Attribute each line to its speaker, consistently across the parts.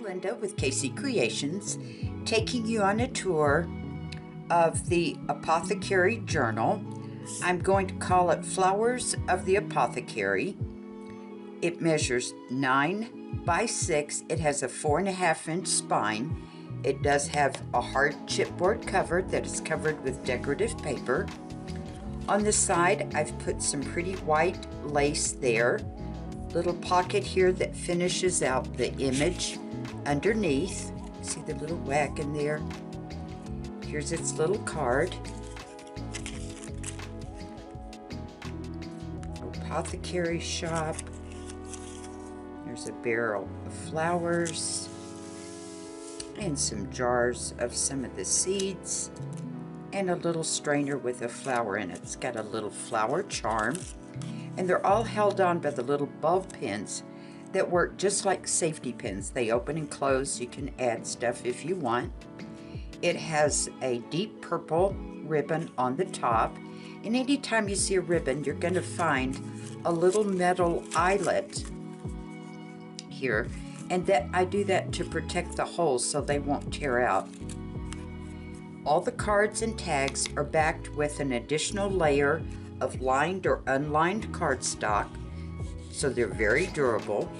Speaker 1: Linda with KC Creations, taking you on a tour of the Apothecary journal. I'm going to call it Flowers of the Apothecary. It measures 9 by 6. It has a 4.5-inch spine. It does have a hard chipboard cover that is covered with decorative paper. On the side, I've put some pretty white lace there. Little pocket here that finishes out the image underneath. See the little whack in there? Here's its little card. Apothecary shop. There's a barrel of flowers and some jars of some of the seeds and a little strainer with a flower in it. It's got a little flower charm, and they're all held on by the little bulb pins that work just like safety pins. They open and close. You can add stuff if you want. It has a deep purple ribbon on the top, and anytime you see a ribbon, you're going to find a little metal eyelet here, and that I do that to protect the holes so they won't tear out. All the cards and tags are backed with an additional layer of lined or unlined cardstock, so they're very durable.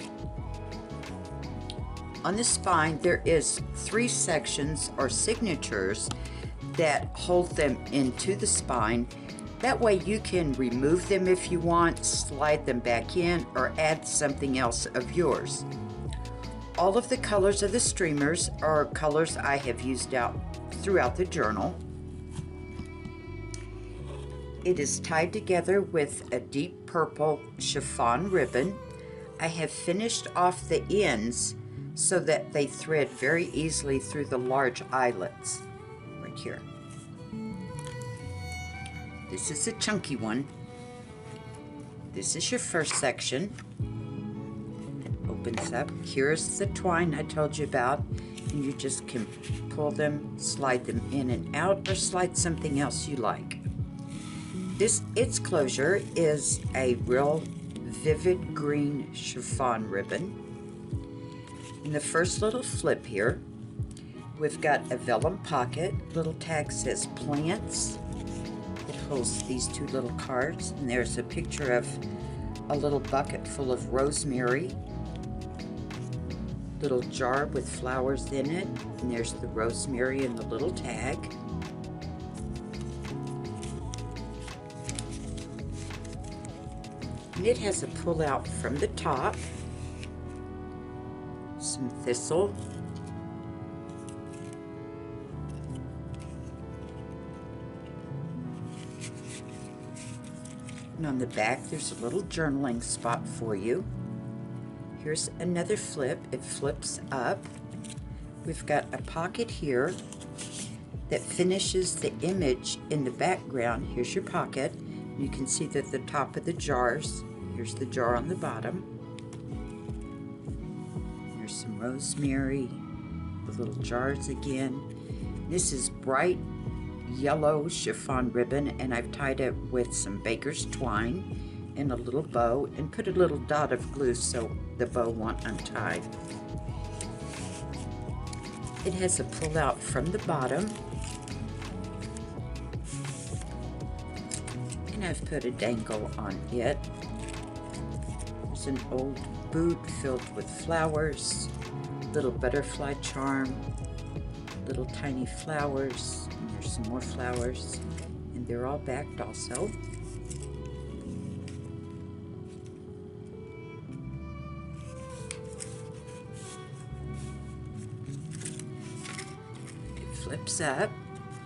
Speaker 1: On the spine, there is 3 sections or signatures that hold them into the spine. That way you can remove them if you want, slide them back in, or add something else of yours. All of the colors of the streamers are colors I have used out throughout the journal. It is tied together with a deep purple chiffon ribbon. I have finished off the ends so that they thread very easily through the large eyelets right here. This is a chunky one. This is your first section. It opens up. Here's the twine I told you about, and you just can pull them, slide them in and out, or slide something else you like. Its closure is a real vivid green chiffon ribbon. In the first little flip here, we've got a vellum pocket. Little tag says plants. It holds these 2 little cards, and there's a picture of a little bucket full of rosemary. Little jar with flowers in it, and there's the rosemary and the little tag. And it has a pull out from the top, some thistle, and on the back there's a little journaling spot for you. Here's another flip. It flips up. We've got a pocket here that finishes the image in the background. Here's your pocket. You can see that the top of the jars. Here's the jar on the bottom. There's some rosemary, the little jars again. This is bright yellow chiffon ribbon, and I've tied it with some baker's twine and a little bow, and put a little dot of glue so the bow won't untie. It has a pull out from the bottom, and I've put a dangle on it. There's an old boot filled with flowers, little butterfly charm, little tiny flowers, and there's some more flowers, and they're all backed also. It flips up,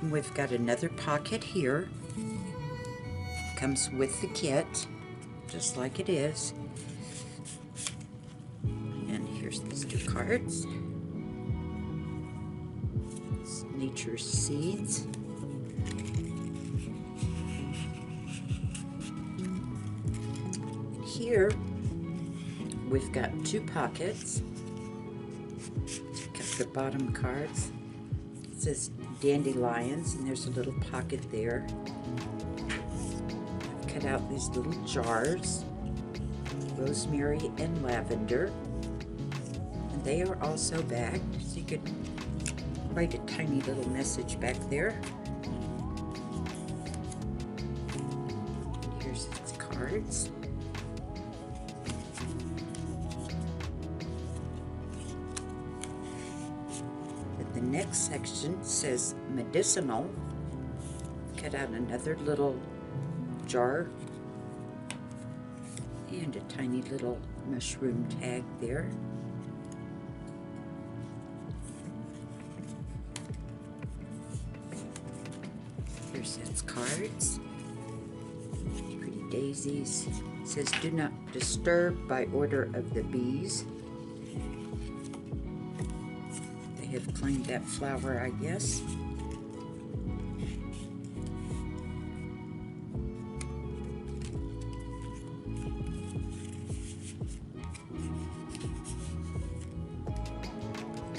Speaker 1: and we've got another pocket here. Comes with the kit, just like it is. And here's these 2 cards. It's Nature's Seeds. And here we've got 2 pockets. Got the bottom cards. It says dandelions, and there's a little pocket there. Cut out these little jars, rosemary and lavender, and they are also back, so you could write a tiny little message back there. Here's its cards. The next section says medicinal. Cut out another little jar and a tiny little mushroom tag there. Here's its cards. Pretty daisies. It says do not disturb by order of the bees. Have claimed that flower, I guess.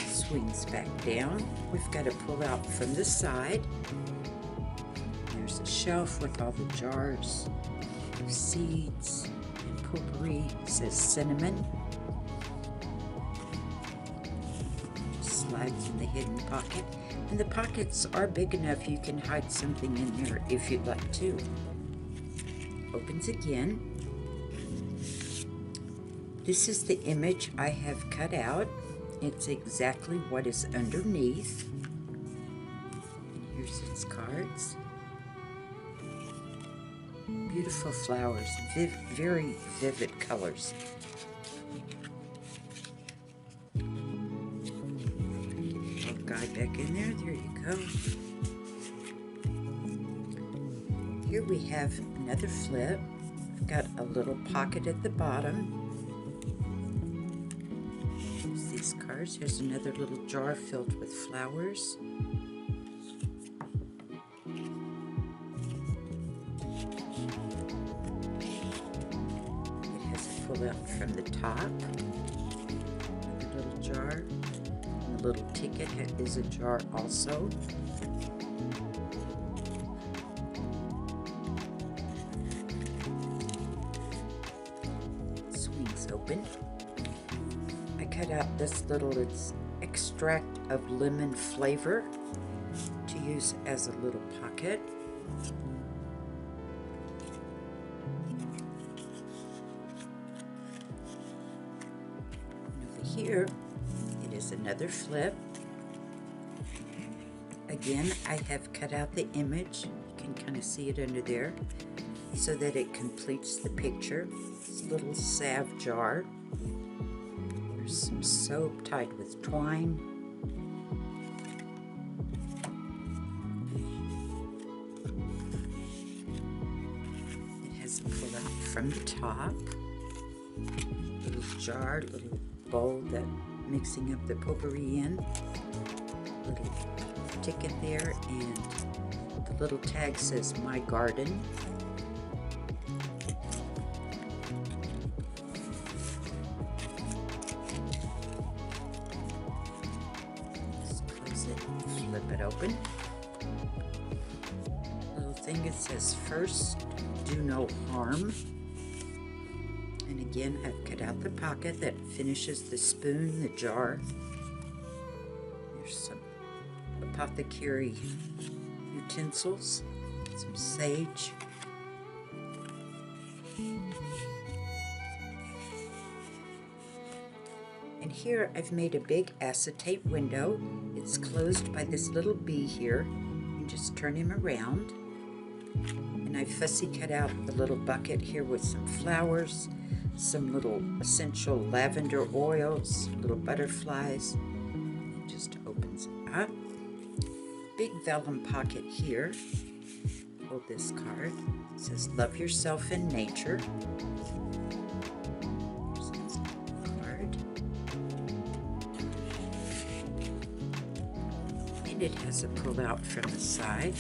Speaker 1: Swings back down. We've got to pull out from this side. There's a shelf with all the jars, seeds, and potpourri. It says cinnamon. Slides in the hidden pocket, and the pockets are big enough you can hide something in there if you'd like to. Opens again. This is the image I have cut out. It's exactly what is underneath. And here's its cards. Beautiful flowers, very vivid colors. Guy back in there. There you go. Here we have another flip. I've got a little pocket at the bottom. Here's these cards. Here's another little jar filled with flowers. It has a pull out from the top. Another little jar. The little ticket is a jar also. Swings open. I cut out this little, it's extract of lemon flavor to use as a little pocket. And over here, is another flip. Again, I have cut out the image. You can kind of see it under there so that it completes the picture. It's a little salve jar. There's some soap tied with twine. It has a pull out from the top. Little jar, little bowl that mixing up the potpourri in. Little ticket there, and the little tag says my garden. Just close it, flip it open. Little thing, it says first do no harm. And again, I've cut out the pocket that finishes the spoon, the jar. There's some Apothecary utensils, some sage. And here I've made a big acetate window. It's closed by this little bee here. You just turn him around. And I fussy cut out the little bucket here with some flowers, some little essential lavender oils, little butterflies. It just opens up. Big vellum pocket here. Hold this card. It says love yourself in nature. Here's this card. And it has a pull out from the side.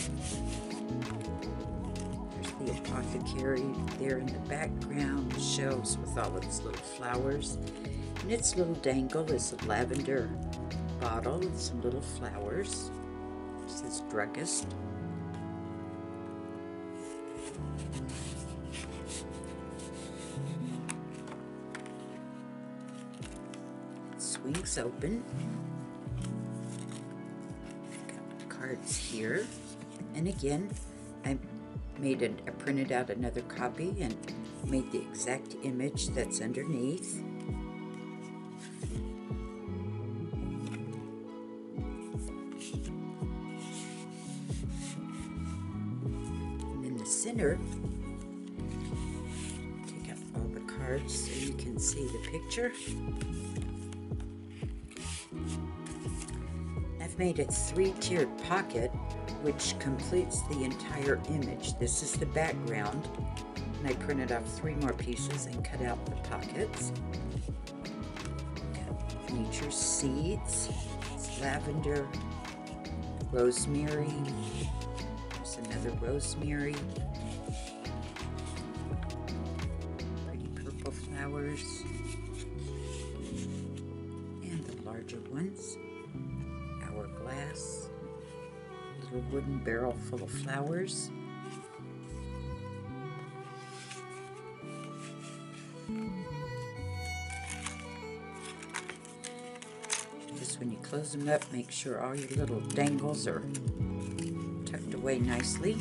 Speaker 1: The Apothecary there in the background, shelves with all its little flowers, and its little dangle is a lavender bottle with some little flowers. It says druggist. It wings open. Got cards here. And again, I printed out another copy and made the exact image that's underneath. And in the center, take out all the cards so you can see the picture. I've made a 3-tiered pocket which completes the entire image. This is the background, and I printed off 3 more pieces and cut out the pockets. Got nature seeds, it's lavender, rosemary, there's another rosemary, pretty purple flowers, and the larger ones, hourglass, little wooden barrel full of flowers. Just when you close them up, make sure all your little dangles are tucked away nicely.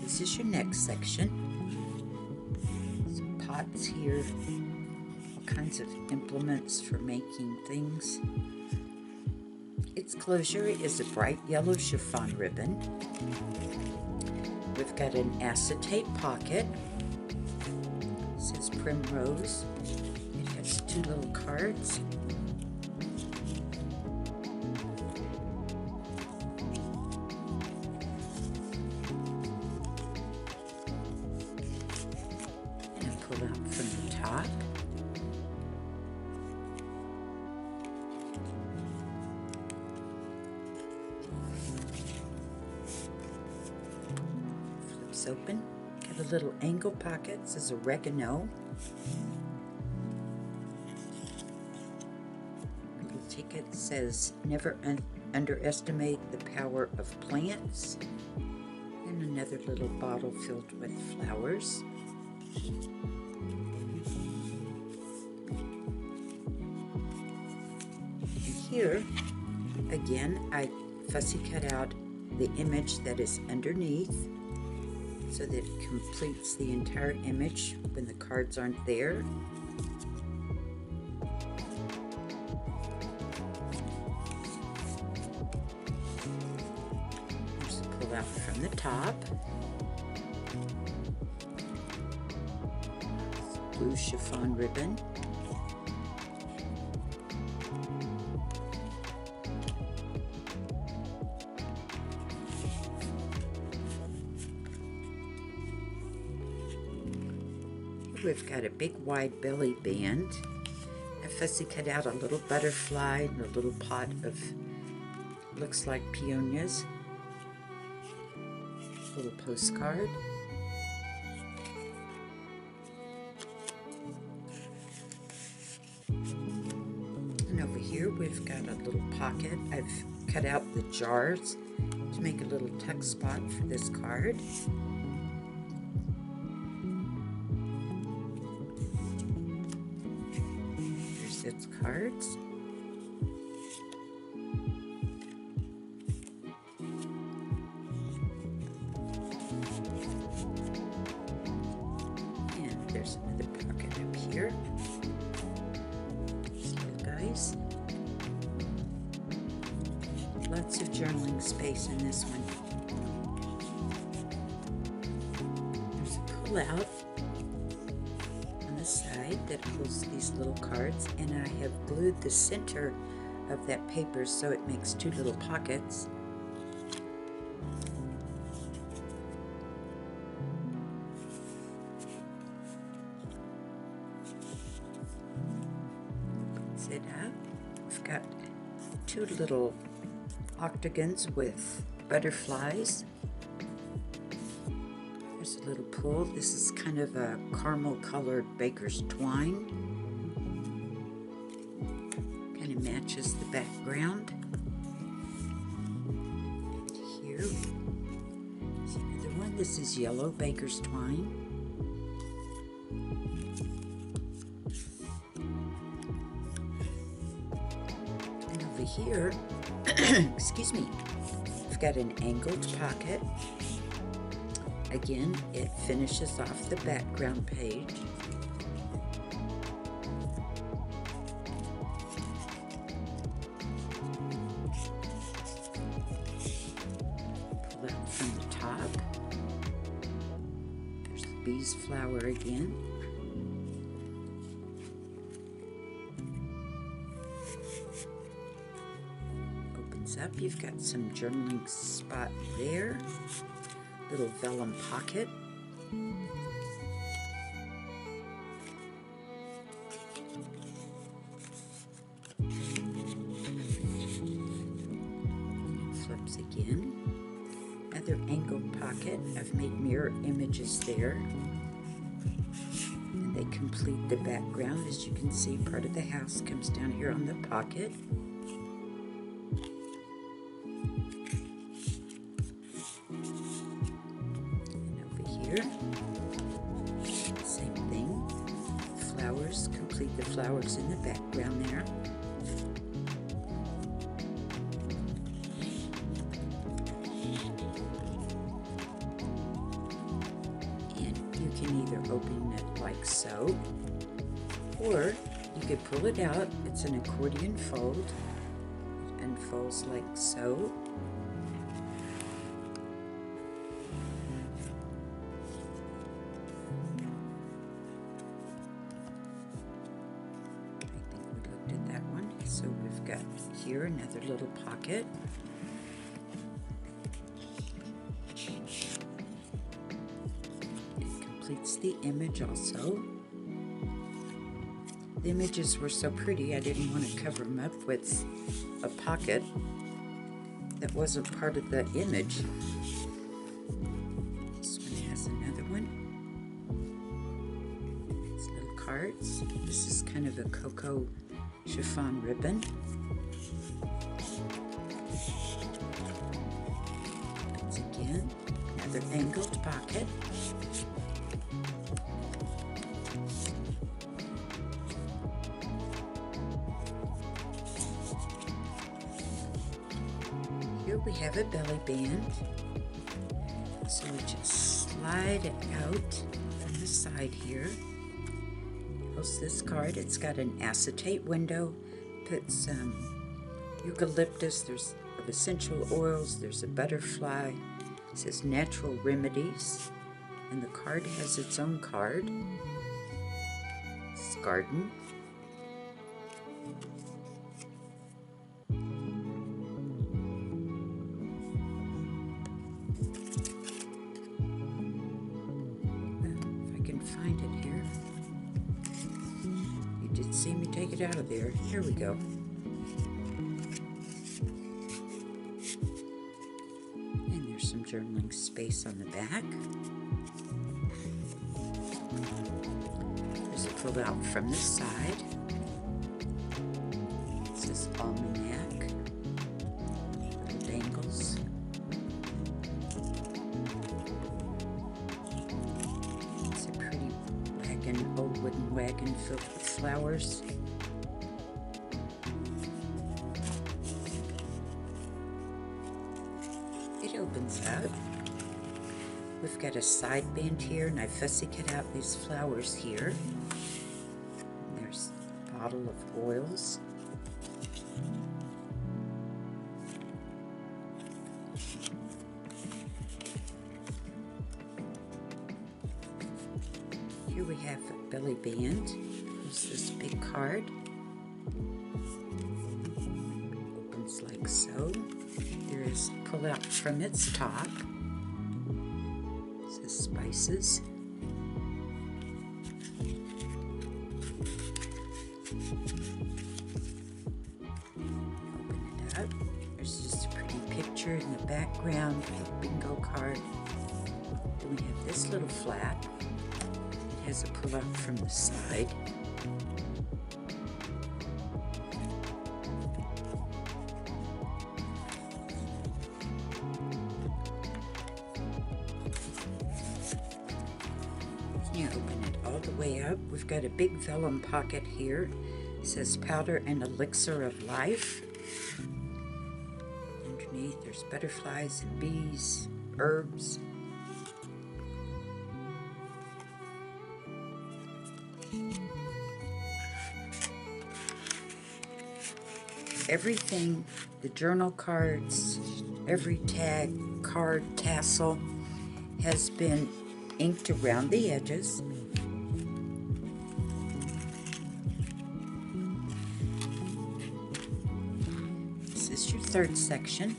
Speaker 1: This is your next section. Some pots here. Kinds of implements for making things. Its closure is a bright yellow chiffon ribbon. We've got an acetate pocket. It says Primrose. It has 2 little cards. And pull out from the top. Open. Got a little angle pocket. This is oregano. Little ticket says never underestimate the power of plants. And another little bottle filled with flowers. And here, again, I fussy cut out the image that is underneath, so that it completes the entire image when the cards aren't there. Just pull out from the top. Blue chiffon ribbon. We've got a big wide belly band. I fussy cut out a little butterfly and a little pot of, looks like peonias. Little postcard. And over here we've got a little pocket. I've cut out the jars to make a little tuck spot for this card. Its cards. And there's another pocket up here. So guys, lots of journaling space in this one. There's a pull out side that holds these little cards, and I have glued the center of that paper so it makes 2 little pockets. Opens it up. We've got 2 little octagons with butterflies. There's a little pull. This is kind of a caramel colored baker's twine. Kind of matches the background. Here, there's another one. This is yellow baker's twine. over here, excuse me, we've got an angled pocket. Again, it finishes off the background page. Pull out from the top. There's the bee's flower again. Opens up, you've got some journaling spot there. Little vellum pocket. Flips again. Another angled pocket. I've made mirror images there. And they complete the background. As you can see, part of the house comes down here on the pocket. Same thing. Flowers, complete the flowers in the background there. And you can either open it like so, or you could pull it out. It's an accordion fold. It unfolds like so. So we've got here another little pocket. It completes the image also. The images were so pretty I didn't want to cover them up with a pocket that wasn't part of the image. This one has another one. It's little cards. This is kind of a cocoa chiffon ribbon. Once again, another angled pocket. Here we have a belly band. So we just slide it out from the side here. This card, it's got an acetate window, put some eucalyptus, there's essential oils, there's a butterfly, it says natural remedies, and the card has its own card. It's garden. If I can find it here. Did see me take it out of there. Here we go. And there's some journaling space on the back. There's a pull out from the side. It says almanac. Little dangles. It's a pretty wagon, old wooden wagon filled with flowers. It opens up. We've got a side band here, and I fussy cut out these flowers here. And there's a bottle of oils. Here we have a belly band. Here's this big card. Opens like so. There is pull out from its top. It says spices. Open it up. There's just a pretty picture in the background, a bingo card. Then we have this little flap. It has a pull out from the side. You open it all the way up. We've got a big vellum pocket here. It says powder and elixir of life. Underneath there's butterflies and bees, herbs. Everything, the journal cards, every tag, card, tassel has been inked around the edges. This is your third section.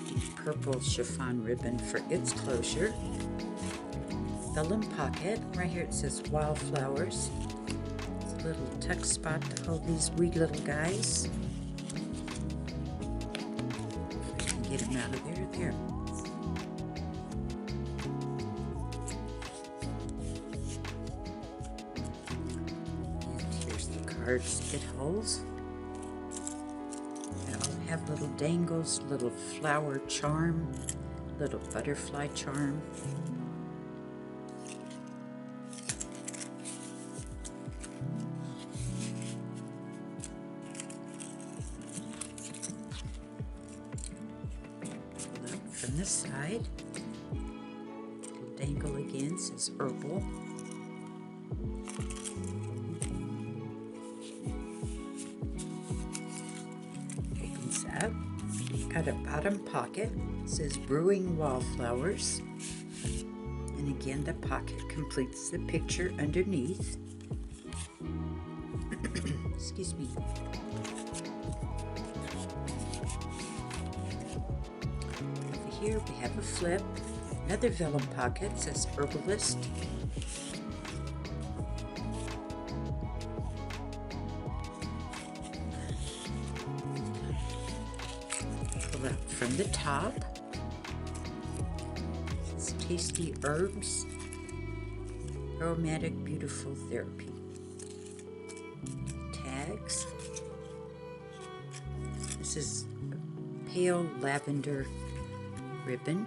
Speaker 1: Deep purple chiffon ribbon for its closure. Vellum pocket. Right here it says wildflowers. It's a little tuck spot to hold these wee little guys. Get them out of there. There. And here's the cards it holds. They all have little dangles, little flower charm, little butterfly charm. From this side, dangle again, says herbal. Opens up, got a bottom pocket, says brewing wallflowers. And again, the pocket completes the picture underneath. Excuse me. Here we have a flip, another vellum pocket, says herbalist. Pull out from the top. It's tasty herbs, aromatic, beautiful therapy. Tags. This is pale lavender ribbon.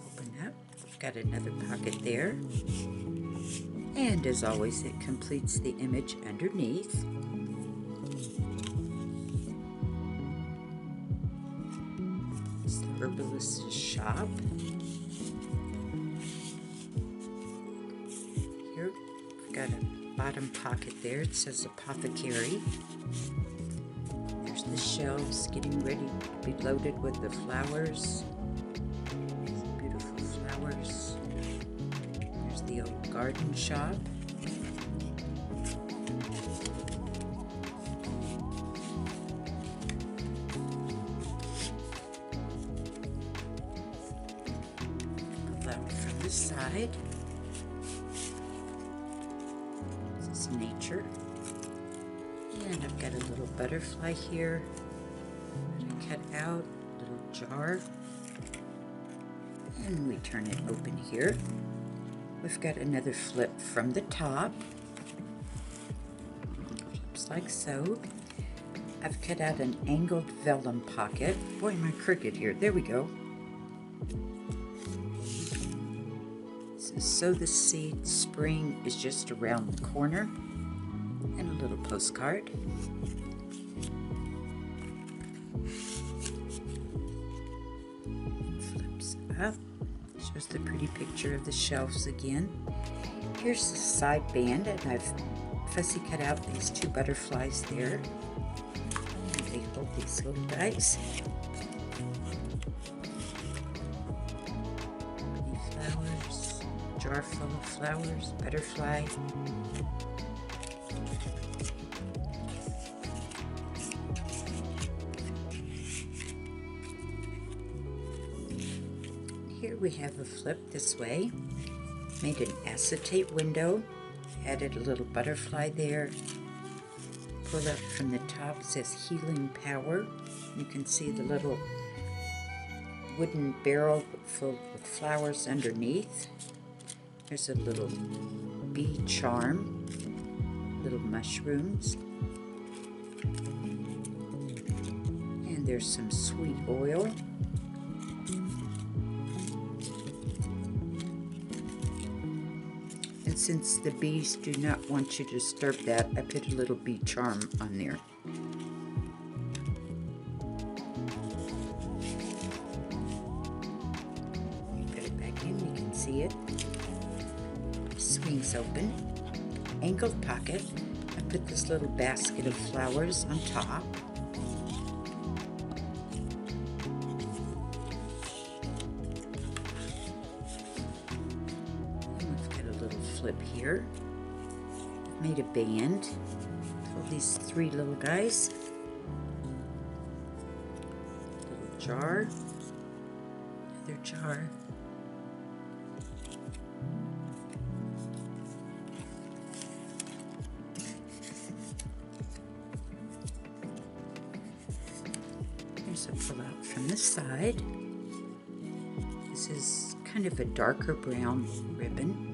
Speaker 1: Open up. Got another pocket there. And as always, it completes the image underneath. It's the herbalist's shop. Here we've got a bottom pocket there. It says Apothecary. There's the shelves getting ready to be loaded with the flowers. Some beautiful flowers. There's the old garden shop. Pull out from this side. Nature, and I've got a little butterfly here that I cut out, a little jar, and we turn it open here. We've got another flip from the top, flips like so. I've cut out an angled vellum pocket. Boy, am I crooked here. There we go. Sow the seed, spring is just around the corner, and a little postcard. Flips up, shows the pretty picture of the shelves again. Here's the side band, and I've fussy cut out these two butterflies there. And they hold these little guys. Jar full of flowers, butterfly. Here we have a flip this way. Made an acetate window, added a little butterfly there. Pull up from the top, it says healing power. You can see the little wooden barrel filled with flowers underneath. There's a little bee charm, little mushrooms, and there's some sweet oil. And since the bees do not want you to disturb that, I put a little bee charm on there. Put it back in, you can see it. Swings open. Angled pocket. I put this little basket of flowers on top. Flip here. I've made a band for these three little guys. Little jar, another jar. Here's a pull-out from the side. This is kind of a darker brown ribbon.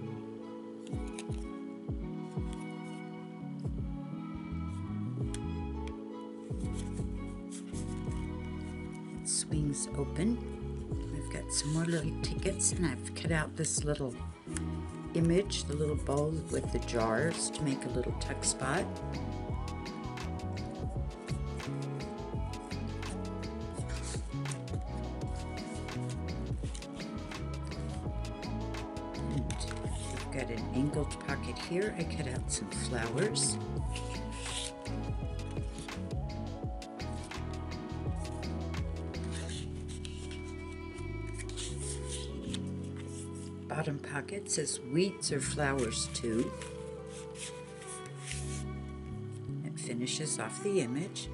Speaker 1: Swings open. We've got some more little tickets, and I've cut out this little image, the little bowl with the jars to make a little tuck spot. And we've got an angled pocket here. I cut out some flowers. Bottom pocket says weeds or flowers too. It finishes off the image.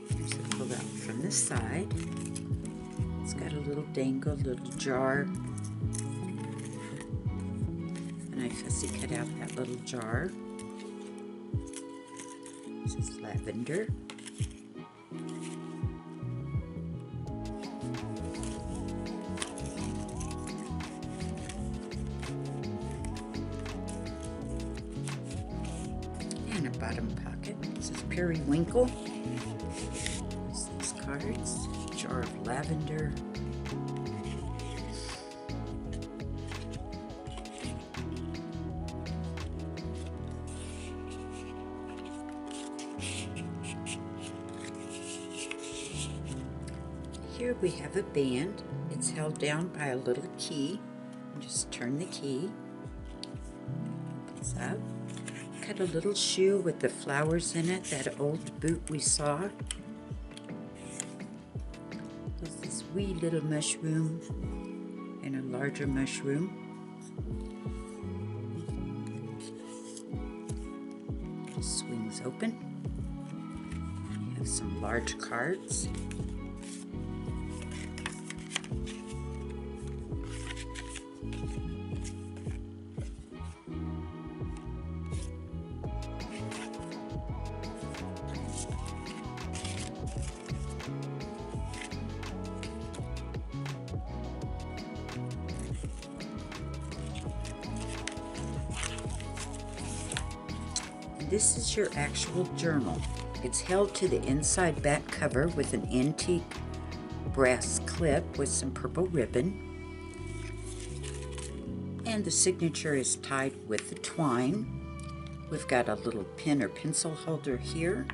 Speaker 1: Here's a pull out from the side. It's got a little dangle, little jar. I fussy cut out that little jar. This is lavender. And a bottom pocket. This is periwinkle. These cards. Jar of lavender. Here we have a band. It's held down by a little key. Just turn the key. Opens up. Cut a little shoe with the flowers in it, that old boot we saw. There's this wee little mushroom and a larger mushroom. Just swings open. We have some large cards. This is your actual journal. It's held to the inside back cover with an antique brass clip with some purple ribbon. And the signature is tied with the twine. We've got a little pen or pencil holder here.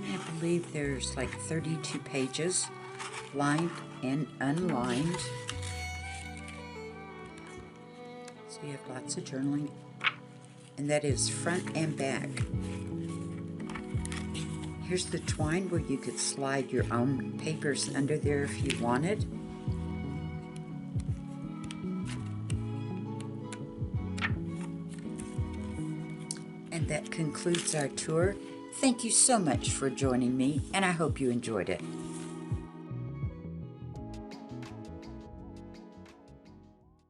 Speaker 1: And I believe there's like 32 pages, lined and unlined. So you have lots of journaling. And that is front and back. Here's the twine where you could slide your own papers under there if you wanted. And that concludes our tour. Thank you so much for joining me, and I hope you enjoyed it.